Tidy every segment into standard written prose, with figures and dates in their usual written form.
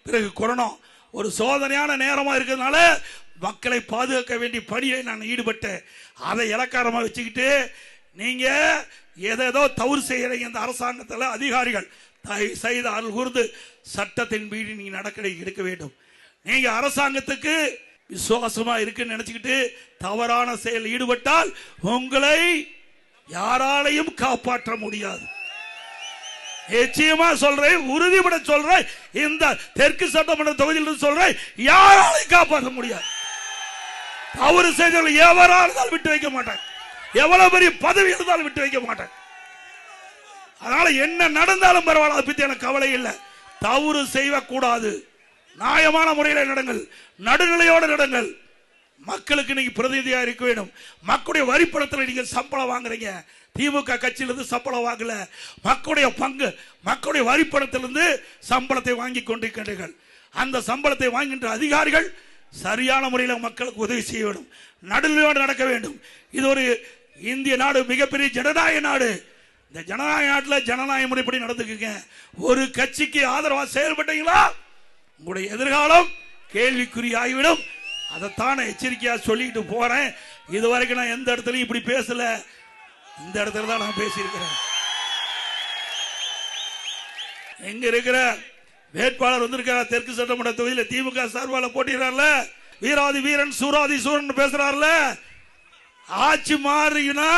பிறகு கொரோனா ஒரு சோதனையான நேரமா இருக்கிறதுனால மக்களை பாதுகாக்க வேண்டிய பணியை நான் ஈடுபட்டேன். அதை இலக்காரமா வச்சுக்கிட்டு நீங்க ஏதேதோ தவறு செய்யறீங்க. இந்த அரசாங்கத்தில் அதிகாரிகள் தயவு செய்து அருள் கூர்ந்து சட்டத்தின் மீறி நீங்க நடவடிக்கை எடுக்க வேண்டும். நீங்க அரசாங்கத்துக்கு விசுவாசமா இருக்குன்னு நினைச்சுக்கிட்டு தவறான செயல் ஈடுபட்டால் உங்களை யாராலையும் காப்பாற்ற முடியாது. நிச்சயமா சொல்றேன், உறுதிபட சொல்றேன். இந்த தெற்கு சட்டமன்ற தொகுதியில் சொல்றேன், யாராலையும் காப்பாற்ற முடியாது. தவறு செய்தவர்கள் எவராலும் விட்டு வைக்க மாட்டேன். எவ்வளவு பெரிய பதவி இருந்தாலும் விட்டு வைக்க மாட்டேன். அதனால என்ன நடந்தாலும் பரவாயில்ல, அதை பத்தி எனக்கு கவலை இல்லை. தவறு செய்யக்கூடாது. நியாயமான முறையில் நடங்கள், நடுநிலையோடு நடங்கள். மக்களுக்கு நீங்க பிரதிநிதியா இருக்க வேண்டும். மக்களுடைய வரிப்பணத்தில் நீங்க சம்பளம் வாங்குறீங்க. திமுக கட்சியிலிருந்து சம்பளம் வாங்கல, மக்களுடைய பங்கு, மக்களுடைய வரிப்பணத்திலிருந்து சம்பளத்தை வாங்கி கொண்டிருக்கின்றீர்கள். அந்த சம்பளத்தை வாங்குகின்ற அதிகாரிகள் சரியான முறையில் மக்களுக்கு உதவி செய்ய வேண்டும், நடுநிலையோடு நடக்க வேண்டும். இது ஒரு இந்திய நாடு, மிகப்பெரிய ஜனநாயக நாடு. இந்த ஜனநாயக நாட்டில் ஜனநாயக முறைப்படி நடந்துக்குங்க. ஒரு கட்சிக்கு ஆதரவாக செயல்பட்டீங்களா உங்களுடைய எதிர்காலம் கேள்விக்குறியாகிவிடும். அதைத்தான் எச்சரிக்கையா சொல்லிட்டு போறேன். இதுவரைக்கும் நான் எந்த இடத்துலையும் இப்படி பேசல, இந்த இடத்துல தான் நான் பேசியிருக்கிறேன். எங்க இருக்கிற வேட்பாளர் வந்திருக்கிறார், தெற்கு சட்டமன்ற தொகுதியில் திமுக சார்பால போட்டிடுறாருல, வீராதி வீரன் சூராதி சூரன் பேசுறாருல. ஆட்சி மாறினா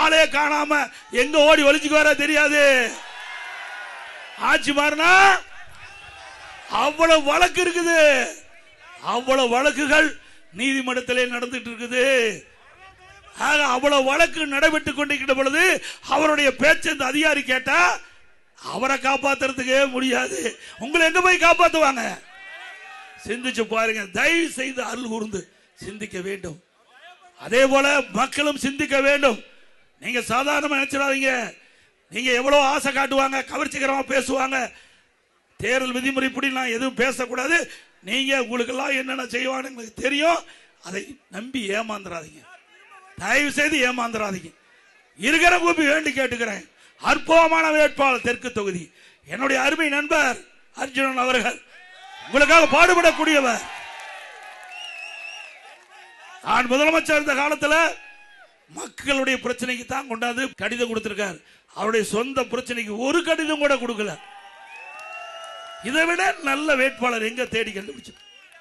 ஆளே காணாம எங்க ஓடி ஒளிச்சுக்கு வர தெரியாது. ஆட்சி மாறினா அவ்வளவு வழக்கு இருக்குது, அவ்வளவு வழக்குகள் நீதிமன்றத்திலே நடந்துட்டு இருக்குது. அவ்வளவு வழக்கு நடைபெற்றுக் கொண்டிருக்கிற பொழுது அவருடைய பேச்சு இந்த அதிகாரி கேட்டா அவரை காப்பாத்துறதுக்கே முடியாது. உங்களை எங்க போய் காப்பாத்துவாங்க? சிந்திச்சு பாருங்க. தயவு செய்து அருள் கூர்ந்து சிந்திக்க வேண்டும். அதே போல மக்களும் சிந்திக்க வேண்டும். நீங்க சாதாரணமா நினைச்சிடாதீங்க. நீங்க எவ்வளவு ஆசை காட்டுவாங்க, கவர்ச்சிகரமா பேசுவாங்க. தேர்தல் விதிமுறைப்படி நான் எதுவும் பேசக்கூடாது. நீங்க உங்களுக்கு எல்லாம் என்னென்ன செய்வாங்க உங்களுக்கு தெரியும். அதை நம்பி ஏமாந்துடாதீங்க, தயவு செய்து ஏமாந்துடாதீங்க. இருக்கிற கூப்பி வேண்டி கேட்டுக்கிறேன். அற்புதமான வேட்பாளர் தெற்கு தொகுதி என்னுடைய அருமை நண்பர் அர்ஜுனன் அவர்கள் உங்களுக்காக பாடுபடக்கூடியவர். நான் முதலமைச்சர் இருந்த காலத்தில் மக்களுடைய பிரச்சனைக்கு தான் கொண்டாந்து கடிதம் கொடுத்திருக்கார். அவருடைய சொந்த பிரச்சனைக்கு ஒரு கடிதம் கூட கொடுக்கல. இதை விட நல்ல வேட்பாளர் எங்க தேடி கண்டுபிடிச்சு?